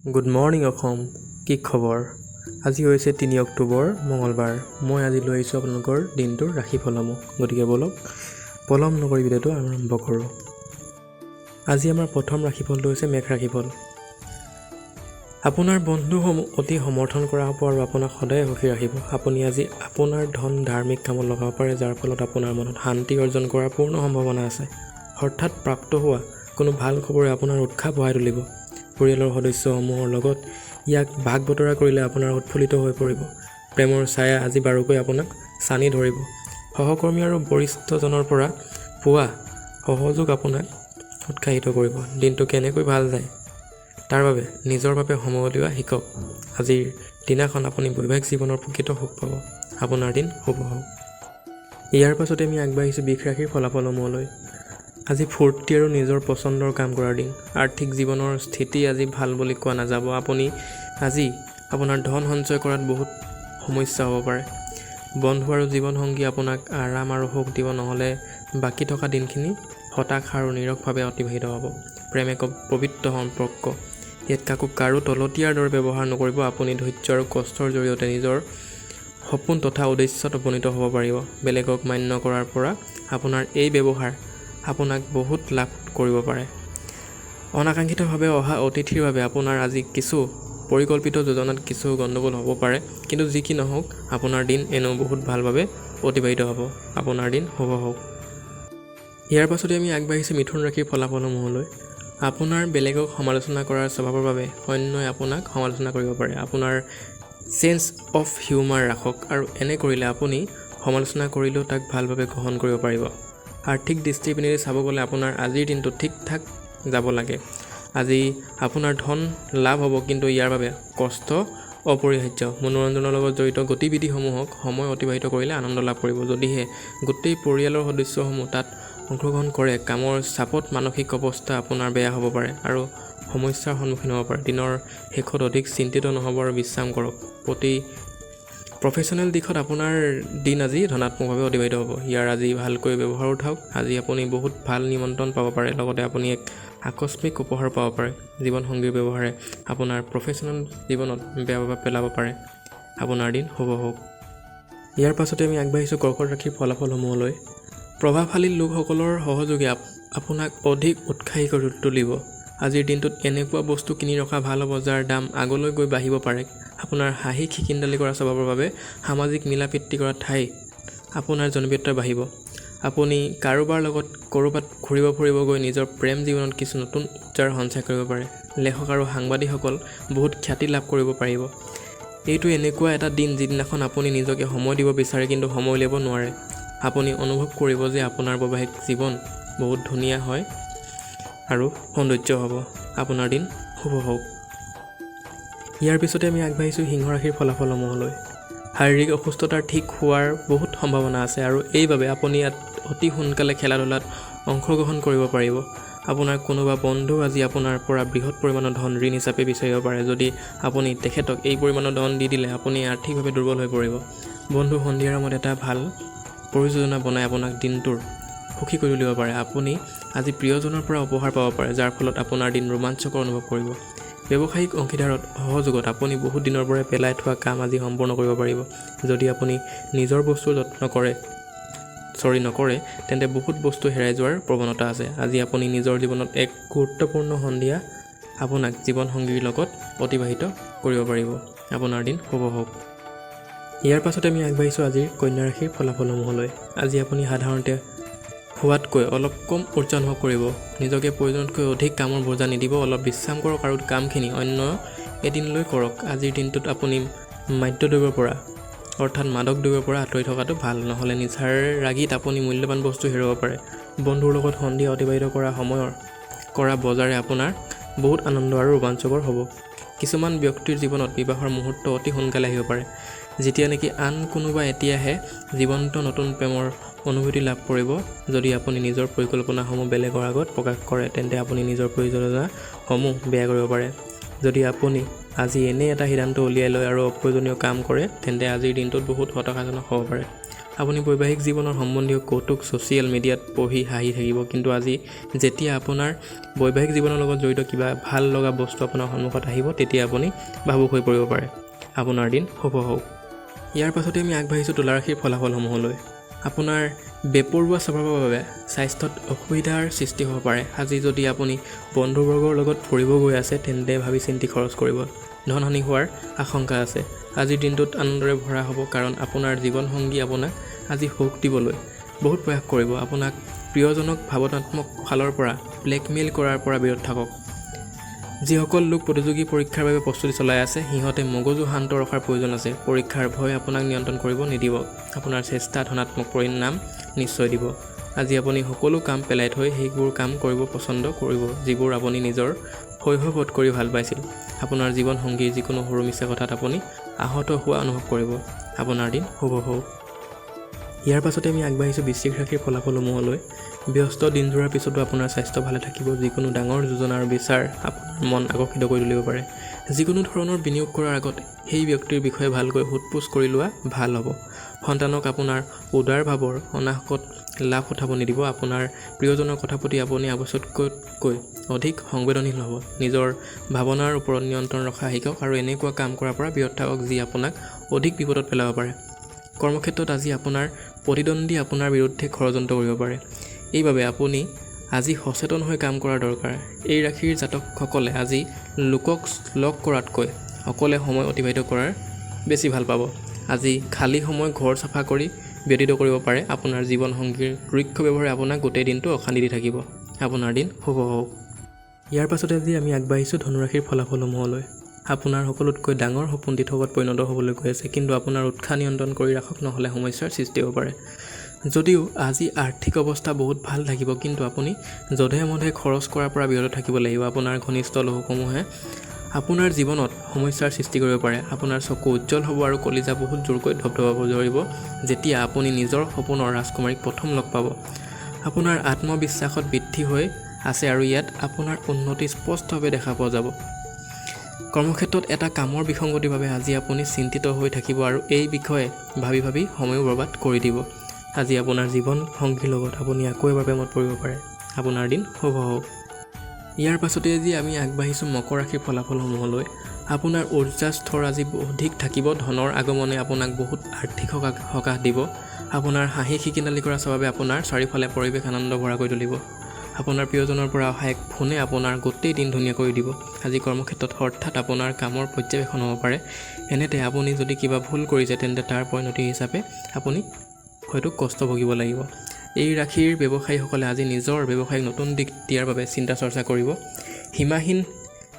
Good morning Assam, কি খবৰ? আজি হৈছে ৩ অক্টোবৰ মঙলবাৰ। মই আজি লৈ আহিছোঁ আপোনালোকৰ দিনটোৰ ৰাশিফলসমূহ। গতিকে বলক পলম নকৰি ভিডিঅ'টো আৰম্ভ কৰোঁ। আজি আমাৰ প্ৰথম ৰাশিফলটো হৈছে মেঘ ৰাশিফল। আপোনাৰ বন্ধুসমূহ অতি সমৰ্থন কৰা হ'ব আৰু আপোনাক সদায় সুখী ৰাখিব। আপুনি আজি আপোনাৰ ধন ধাৰ্মিক কামত লগাব পাৰে, যাৰ ফলত আপোনাৰ মনত শান্তি অৰ্জন কৰাৰ পূৰ্ণ সম্ভাৱনা আছে। হঠাৎ প্ৰাপ্ত হোৱা কোনো ভাল খবৰে আপোনাৰ উৎসাহ বঢ়াই তুলিব। পৰিয়ালৰ সদস্যসমূহৰ লগত ইয়াক ভাগ বতৰা কৰিলে আপোনাৰ উৎফুল্লিত হৈ পৰিব। প্ৰেমৰ ছায়া আজি বাৰুকৈ আপোনাক চানি ধৰিব। সহকৰ্মী আৰু বৰিষ্ঠজনৰ পৰা পোৱা সহযোগ আপোনাক উৎসাহিত কৰিব। দিনটো কেনেকৈ ভাল যায় তাৰ বাবে নিজৰ বাবে সময় উলিওৱা শিকক। আজিৰ দিনাখন আপুনি বৈবাহিক জীৱনৰ প্ৰকৃত সুখ পাব। আপোনাৰ দিন শুভ হওক। ইয়াৰ পাছতে আমি আগবাঢ়িছোঁ বৃষ ৰাশিৰ ফলাফলসমূহলৈ। আজি ফূৰ্তি আৰু নিজৰ পচন্দৰ কাম কৰাৰ দিন। আৰ্থিক জীৱনৰ স্থিতি আজি ভাল বুলি কোৱা নাযাব। আপুনি আজি আপোনাৰ ধন সঞ্চয় কৰাত বহুত সমস্যা হ'ব পাৰে। বন্ধু আৰু জীৱনসংগী আপোনাক আৰাম আৰু সুখ দিব, নহ'লে বাকী থকা দিনখিনি হতাশা আৰু নিৰসভাৱে অতিবাহিত হ'ব। প্ৰেম এক পবিত্ৰ সম্পৰ্ক। ইয়াত কাৰো তলতীয়াৰ দৰে ব্যৱহাৰ নকৰিব। আপুনি ধৈৰ্য আৰু কষ্টৰ জৰিয়তে নিজৰ সপোন তথা উদ্দেশ্যত উপনীত হ'ব পাৰিব। বেলেগক মান্য কৰাৰ পৰা আপোনাৰ এই ব্যৱহাৰ আপোনাক বহুত লাভ কৰিব পাৰে। অনাকাংক্ষিতভাৱে অহা অতিথিৰ বাবে আপোনাৰ আজি কিছু পৰিকল্পিত যোজনাত কিছু গণ্ডগোল হ'ব পাৰে, কিন্তু যি কি নহওক আপোনাৰ দিন এনেও বহুত ভালভাৱে অতিবাহিত হ'ব। আপোনাৰ দিন শুভ হওক। ইয়াৰ পাছতে আমি আগবাঢ়িছোঁ মিথুন ৰাশিৰ ফলাফলসমূহলৈ। আপোনাৰ বেলেগক সমালোচনা কৰাৰ স্বভাৱৰ বাবে অন্যই আপোনাক সমালোচনা কৰিব পাৰে। আপোনাৰ চেঞ্জ অফ হিউমাৰ ৰাখক, আৰু এনে কৰিলে আপুনি সমালোচনা কৰিলেও তাক ভালভাৱে গ্ৰহণ কৰিব পাৰিব। আৰ্থিক দৃষ্টিপিনেৰে চাব গ'লে আপোনাৰ আজিৰ দিনটো ঠিক ঠাক যাব লাগে। আজি আপোনাৰ ধন লাভ হ'ব, কিন্তু ইয়াৰ বাবে কষ্ট অপৰিহাৰ্য। মনোৰঞ্জনৰ লগত জড়িত গতিবিধিসমূহক সময় অতিবাহিত কৰিলে আনন্দ লাভ কৰিব। যদিহে গোটেই পৰিয়ালৰ সদস্যসমূহ তাত অংশগ্ৰহণ কৰে, কামৰ চাপত মানসিক অৱস্থা আপোনাৰ বেয়া হ'ব পাৰে আৰু সমস্যাৰ সন্মুখীন হ'ব পাৰে। দিনৰ শেষত অধিক চিন্তিত নহ'ব আৰু বিশ্ৰাম কৰক। প্ৰফেশ্যনেল দিশত আপোনাৰ দিন আজি ধনাত্মকভাৱে অতিবাহিত হ'ব। ইয়াৰ আজি ভালকৈ ব্যৱহাৰ উঠাওক। আজি আপুনি বহুত ভাল নিমন্ত্ৰণ পাব পাৰে, লগতে আপুনি এক আকস্মিক উপহাৰ পাব পাৰে। জীৱনসংগীৰ ব্যৱহাৰে আপোনাৰ প্ৰফেশ্যনেল জীৱনত বেয়া প্ৰভাৱ পেলাব পাৰে। আপোনাৰ দিন শুভ হওক। ইয়াৰ পাছতে আমি আগবাঢ়িছোঁ কৰ্কট ৰাশিৰ ফলাফলসমূহলৈ। প্ৰভাৱশালী লোকসকলৰ সহযোগে আপোনাক অধিক উৎসাহী কৰি তুলিব। আজিৰ দিনটোত এনেকুৱা বস্তু কিনি ৰখা ভাল হ'ব যাৰ দাম আগলৈ গৈ বাঢ়িব পাৰে। আপোনাৰ হাঁহি খিকিন্দালি কৰা স্বভাৱৰ বাবে সামাজিক মিলা প্ৰীতি কৰা ঠাইত আপোনাৰ জনপ্ৰিয়তা বাঢ়িব। আপুনি কাৰোবাৰ লগত ক'ৰবাত ঘূৰিব ফুৰিব গৈ নিজৰ প্ৰেম জীৱনত কিছু নতুন উৰ্জাৰ সঞ্চয় কৰিব পাৰে। লেখক আৰু সাংবাদিকসকল বহুত খ্যাতি লাভ কৰিব পাৰিব। এইটো এনেকুৱা এটা দিন যিদিনাখন আপুনি নিজকে সময় দিব বিচাৰে, কিন্তু সময় উলিয়াব নোৱাৰে। আপুনি অনুভৱ কৰিব যে আপোনাৰ বৈবাহিক জীৱন বহুত ধুনীয়া হয় আৰু সৌন্দৰ্য হ'ব। আপোনাৰ দিন শুভ হওক। ইয়াৰ পিছতে আমি আগবাঢ়িছোঁ সিংহ ৰাশিৰ ফলাফলসমূহলৈ। শাৰীৰিক অসুস্থতাৰ ঠিক হোৱাৰ বহুত সম্ভাৱনা আছে, আৰু এইবাবে আপুনি ইয়াত অতি সোনকালে খেলা ধূলাত অংশগ্ৰহণ কৰিব পাৰিব। আপোনাৰ কোনোবা বন্ধু আজি আপোনাৰ পৰা বৃহৎ পৰিমাণৰ ধন ঋণ হিচাপে বিচাৰিব পাৰে। যদি আপুনি তেখেতক এই পৰিমাণৰ ধন দি দিলে আপুনি আৰ্থিকভাৱে দুৰ্বল হৈ পৰিব। বন্ধু সন্ধিয়াৰ সময়ত এটা ভাল পৰিযোজনা বনাই আপোনাক দিনটোৰ সুখী কৰি তুলিব পাৰে। আপুনি আজি প্ৰিয়জনৰ পৰা উপহাৰ পাব পাৰে, যাৰ ফলত আপোনাৰ দিন ৰোমাঞ্চকৰ অনুভৱ কৰিব। ব্যৱসায়িক অংশীদাৰত সহযোগত আপুনি বহুত দিনৰ পৰাই পেলাই থোৱা কাম আজি সম্পূৰ্ণ কৰিব পাৰিব। যদি আপুনি নিজৰ বস্তুৰ যত্ন নকৰে, তেন্তে বহুত বস্তু হেৰাই যোৱাৰ প্ৰৱণতা আছে। আজি আপুনি নিজৰ জীৱনত এক গুৰুত্বপূৰ্ণ সন্ধিয়া আপোনাক জীৱনসংগীৰ লগত অতিবাহিত কৰিব পাৰিব। আপোনাৰ দিন শুভ হওক। ইয়াৰ পাছতে আমি আগবাঢ়িছোঁ আজিৰ কন্যা ৰাশিৰ ফলাফলসমূহলৈ। আজি আপুনি সাধাৰণতে হোৱাতকৈ অলপ কম উৰ্জা অনুভৱ কৰিব। নিজকে প্ৰয়োজনতকৈ অধিক কামৰ বোজা নিদিব। অলপ বিশ্ৰাম কৰক আৰু কামখিনি অন্য এদিনলৈ কৰক। আজিৰ দিনটোত আপুনি মাদক দ্ৰব্যৰ পৰা আঁতৰি থকাটো ভাল, নহ'লে নিচাৰ ৰাগীত আপুনি মূল্যৱান বস্তু হেৰুৱাব পাৰে। বন্ধুৰ লগত সন্ধিয়া অতিবাহিত কৰা বজাৰে আপোনাৰ বহুত আনন্দ আৰু ৰোমাঞ্চকৰ হ'ব। কিছুমান ব্যক্তিৰ জীৱনত বিবাহৰ মুহূৰ্ত অতি সোনকালে আহিব পাৰে, যেতিয়া নেকি আন কোনোবা এতিয়াহে জীৱন্ত নতুন প্ৰেমৰ অনুভূতি লাভ কৰিব। যদি আপুনি নিজৰ পৰিকল্পনাসমূহ বেলেগৰ আগত প্ৰকাশ কৰে, তেন্তে আপুনি নিজৰ প্ৰয়োজনীয়তাসমূহ বেয়া কৰিব পাৰে। যদি আপুনি আজি এনে এটা সিদ্ধান্ত উলিয়াই লয় আৰু অপ্ৰয়োজনীয় কাম কৰে, তেন্তে আজিৰ দিনটোত বহুত হতাশাজনক হ'ব পাৰে। আপুনি বৈবাহিক জীৱনৰ সম্বন্ধীয় কৌতুক ছ'চিয়েল মিডিয়াত পঢ়ি হাঁহি থাকিব, কিন্তু আজি যেতিয়া আপোনাৰ বৈবাহিক জীৱনৰ লগত জড়িত কিবা ভাল লগা বস্তু আপোনাৰ সন্মুখত আহিব, তেতিয়া আপুনি ভাবুক হৈ পৰিব পাৰে। আপোনাৰ দিন শুভ হওক। ইয়াৰ পাছতে আমি আগবাঢ়িছোঁ তুলা ৰাশিৰ ফলাফলসমূহলৈ। আপোনাৰ বেপৰুৱা স্বভাৱৰ বাবে স্বাস্থ্যত অসুবিধাৰ সৃষ্টি হ'ব পাৰে। আজি যদি আপুনি বন্ধুবৰ্গৰ লগত ফুৰিব গৈ আছে, তেন্তে ভাবি চিন্তি খৰচ কৰিব। ধনহানি হোৱাৰ আশংকা আছে। আজিৰ দিনটোত আনন্দৰে ভৰা হ'ব, কাৰণ আপোনাৰ জীৱনসংগী আপোনাক আজি সুখ দিবলৈ বহুত প্ৰয়াস কৰিব। আপোনাক প্ৰিয়জনক ভাৱনাত্মক ফালৰ পৰা ব্লেকমেইল কৰাৰ পৰা বিৰত থাকক। যিসকল লোক প্ৰতিযোগী পৰীক্ষাৰ বাবে প্ৰস্তুতি চলাই আছে, সিহঁতে মগজু শান্ত ৰখাৰ প্ৰয়োজন আছে। পৰীক্ষাৰ ভয় আপোনাক নিয়ন্ত্ৰণ কৰিব নিদিব। আপোনাৰ চেষ্টা ধনাত্মক পৰিণাম নিশ্চয় দিব। আজি আপুনি সকলো কাম পেলাই থৈ সেইবোৰ কাম কৰিব পছন্দ কৰিব, যিবোৰ আপুনি নিজৰ শৈশৱত কৰি ভাল পাইছিল। আপোনাৰ জীৱনসংগীৰ যিকোনো সৰু মিছা কথাত আপুনি আহত হোৱা অনুভৱ কৰিব। আপোনাৰ দিন শুভ হওক। ইয়াৰ পাছতে আমি আগবাঢ়িছোঁ বৃশ্চিক ৰাশিৰ ফলাফলসমূহলৈ। ব্যস্ত দিনযোৰাৰ পিছতো আপোনাৰ স্বাস্থ্য ভালে থাকিব। যিকোনো ডাঙৰ যোজনা আৰু বিচাৰ আপোনাৰ মন আকৰ্ষিত কৰি তুলিব পাৰে। যিকোনো ধৰণৰ বিনিয়োগ কৰাৰ আগত সেই ব্যক্তিৰ বিষয়ে ভালকৈ সোধ-পোছ কৰি লোৱা ভাল হ'ব। সন্তানক আপোনাৰ উদাৰ ভাৱৰ অনাহকত লাভ উঠাব নিদিব। আপোনাৰ প্ৰিয়জনৰ কথা প্ৰতি আপুনি আৱশ্যকতকৈ অধিক সংবেদনশীল হ'ব। নিজৰ ভাৱনাৰ ওপৰত নিয়ন্ত্ৰণ ৰখা শিকক আৰু এনেকুৱা কাম কৰাৰ পৰা বিৰত থাকক যি আপোনাক অধিক বিপদত পেলাব পাৰে। কৰ্মক্ষেত্ৰত আজি আপোনাৰ প্ৰতিদ্বন্দ্বী আপোনাৰ বিৰুদ্ধে ষড়যন্ত্ৰ কৰিব পাৰে। এইবাবে আপুনি আজি সচেতন হৈ কাম কৰা দৰকাৰ। এই ৰাশিৰ জাতকসকলে আজি লোকক লগ কৰাতকৈ অকলে সময় অতিবাহিত কৰাৰ বেছি ভাল পাব। আজি খালী সময় ঘৰ চাফা কৰি ব্যতীত কৰিব পাৰে। আপোনাৰ জীৱনসংগীৰ ৰুক্ষ ব্যৱহাৰে আপোনাক গোটেই দিনটো অশান্তি দি থাকিব। আপোনাৰ দিন শুভ হওক। ইয়াৰ পাছতে আজি আমি আগবাঢ়িছোঁ ধনুৰাশিৰ ফলাফলসমূহলৈ। আপোনাৰ সকলোতকৈ ডাঙৰ সপোন দিঠকত পৰিণত হ'বলৈ গৈ আছে, কিন্তু আপোনাৰ উৎসাহ নিয়ন্ত্ৰণ কৰি ৰাখক, নহ'লে সমস্যাৰ সৃষ্টি হ'ব পাৰে। যদিও আজি আৰ্থিক অৱস্থা বহুত ভাল থাকিব, কিন্তু আপুনি যধে মধে খৰচ কৰাৰ পৰা বিৰত থাকিব লাগিব। আপোনাৰ ঘনিষ্ঠ লোকসমূহে আপোনাৰ জীৱনত সমস্যাৰ সৃষ্টি কৰিব পাৰে। আপোনাৰ চকু উজ্জ্বল হ'ব আৰু কলিজা বহুত জোৰকৈ ধপধপাব ধৰিব যেতিয়া আপুনি নিজৰ সপোনৰ ৰাজকুমাৰীক প্ৰথম লগ পাব। আপোনাৰ আত্মবিশ্বাসত বৃদ্ধি হৈ আছে আৰু ইয়াত আপোনাৰ উন্নতি স্পষ্টভাৱে দেখা পোৱা যাব। কৰ্মক্ষেত্ৰত এটা কামৰ বিসংগতিৰ বাবে আজি আপুনি চিন্তিত হৈ থাকিব আৰু এই বিষয়ে ভাবি ভাবি সময়ো বৰবাদ কৰি দিব। আজি আপোনাৰ জীৱন সংগীৰ লগত আপুনি আকৌ এবাৰ প্ৰেমত পৰিব পাৰে। আপোনাৰ দিন শুভ হওক। ইয়াৰ পাছতে আজি আমি আগবাঢ়িছোঁ মকৰ ৰাশিৰ ফলাফলসমূহলৈ। আপোনাৰ উৰ্জাৰ স্তৰ আজি অধিক থাকিব। ধনৰ আগমনে আপোনাক বহুত আৰ্থিক সকাহ দিব। আপোনাৰ হাঁহি খিকিন্দালি কৰা স্বভাৱে আপোনাৰ চাৰিওফালে পৰিৱেশ আনন্দ ভৰা কৰি তুলিব। আপোনাৰ প্ৰিয়জনৰ পৰা অহা এক ফোনে আপোনাৰ গোটেই দিন ধুনীয়া কৰি দিব। আজি কৰ্মক্ষেত্ৰত হঠাৎ আপোনাৰ কামৰ পৰ্যবেক্ষণ হ'ব পাৰে। এনেতে আপুনি যদি কিবা ভুল কৰিছে, তেন্তে তাৰ পৰিণতি হিচাপে আপুনি হয়তো কষ্ট ভুগিব লাগিব। এই ৰাশিৰ ব্যৱসায়ীসকলে আজি নিজৰ ব্যৱসায়িক নতুন দিশ দিয়াৰ বাবে চিন্তা চৰ্চা কৰিব। সীমাহীন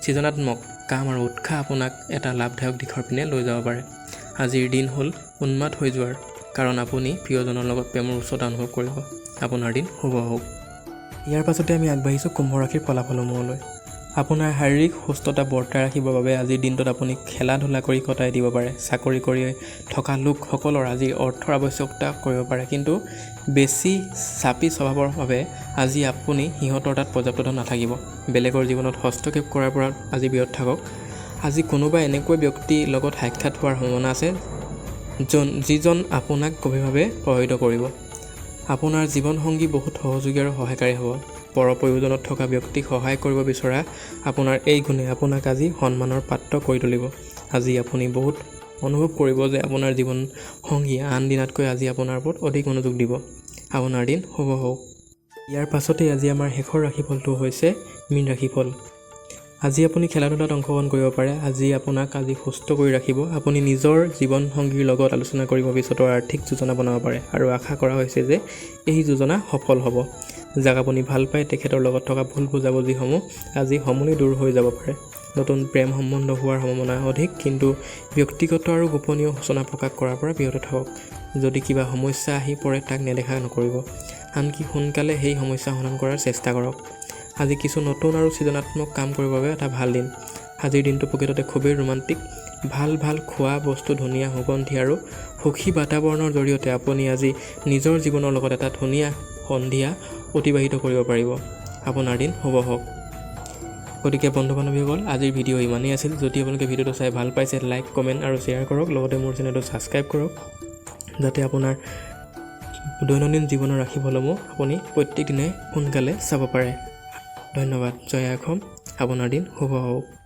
সৃজনাত্মক কাম আৰু উৎসাহ আপোনাক এটা লাভদায়ক দিশৰ পিনে লৈ যাব পাৰে। আজিৰ দিন হ'ল উন্মাদ হৈ যোৱাৰ, কাৰণ আপুনি প্ৰিয়জনৰ লগত প্ৰেমৰ উচ্চতা অনুভৱ কৰিব। আপোনাৰ দিন শুভ হওক। ইয়াৰ পাছতে আমি আগবাঢ়িছোঁ কুম্ভ ৰাশিৰ ফলাফলসমূহলৈ। আপোনাৰ শাৰীৰিক সুস্থতা বৰ্তাই ৰাখিবৰ বাবে আজিৰ দিনটোত আপুনি খেলা ধূলা কৰি কটাই দিব পাৰে। চাকৰি কৰি থকা লোকসকলৰ আজি অৰ্থৰ আৱশ্যকতা কৰিব পাৰে, কিন্তু বেছি চাপি স্বভাৱৰ বাবে আজি আপুনি সিহঁতৰ তাত পৰ্যাপ্ত ধন নাথাকিব। বেলেগৰ জীৱনত হস্তক্ষেপ কৰাৰ পৰা আজি বিৰত থাকক। আজি কোনোবা এনেকুৱা ব্যক্তিৰ লগত সাক্ষাৎ হোৱাৰ সম্ভাৱনা আছে যিজন আপোনাক গভীৰভাৱে প্ৰভাৱিত কৰিব। আপোনাৰ জীৱনসংগী বহুত সহযোগী আৰু সহায়কাৰী হ'ব। পৰ প্ৰয়োজনত থকা ব্যক্তিক সহায় কৰিব বিচৰা আপোনাৰ এই গুণে আপোনাক আজি সন্মানৰ পাত্ৰ কৰি তুলিব। আজি আপুনি বহুত অনুভৱ কৰিব যে আপোনাৰ জীৱনসংগীয়ে আন দিনাতকৈ আজি আপোনাৰ ওপৰত অধিক মনোযোগ দিব। আপোনাৰ দিন শুভ হওক। ইয়াৰ পাছতেই আজি আমাৰ শেষৰ ৰাশিফলটো হৈছে মীন ৰাশিফল। আজি আপুনি খেলা ধূলাত অংশগ্ৰহণ কৰিব পাৰে। আজি আপোনাক আজি সুস্থ কৰি ৰাখিব। আপুনি নিজৰ জীৱনসংগীৰ লগত আলোচনা কৰি ভৱিষ্যতৰ আৰ্থিক যোজনা বনাব পাৰে আৰু আশা কৰা হৈছে যে এই যোজনা সফল হ'ব। যাক আপুনি ভাল পায় তেখেতৰ লগত থকা ভুল বুজাবুজিসমূহ আজি সমূলি দূৰ হৈ যাব পাৰে। নতুন প্ৰেম সম্বন্ধ হোৱাৰ সম্ভাৱনা অধিক, কিন্তু ব্যক্তিগত আৰু গোপনীয় সূচনা প্ৰকাশ কৰাৰ পৰা বিৰত থাকক। যদি কিবা সমস্যা আহি পৰে তাক নেদেখা নকৰিব, আনকি সোনকালে সেই সমস্যা সমাধান কৰাৰ চেষ্টা কৰক। আজি কিছু নতুন আৰু সৃজনাত্মক কাম কৰিবৰ বাবে এটা ভাল দিন। আজিৰ দিনটো প্ৰকৃততে খুবেই ৰোমান্টিক। ভাল খোৱা বস্তু, ধুনীয়া সুগন্ধি আৰু সুখী বাতাবৰণৰ জৰিয়তে আপুনি আজি নিজৰ জীৱনৰ লগত এটা ধুনীয়া সন্ধিয়া অতিবাহিত কৰিব পাৰিব। আপোনাৰ দিন শুভ হওক। গতিকে বন্ধু বান্ধৱীসকল, আজিৰ ভিডিঅ' ইমানেই আছিল। যদি আপোনালোকে ভিডিঅ'টো চাই ভাল পাইছে, লাইক, কমেণ্ট আৰু শ্বেয়াৰ কৰক। লগতে মোৰ চেনেলটো ছাবস্ক্ৰাইব কৰক, যাতে আপোনাৰ দৈনন্দিন জীৱনৰ ৰাশিফলসমূহ আপুনি প্ৰত্যেক দিনাই সোনকালে চাব পাৰে। ধন্যবাদ। জয় অসম। আপোনাৰ দিন শুভ হওক।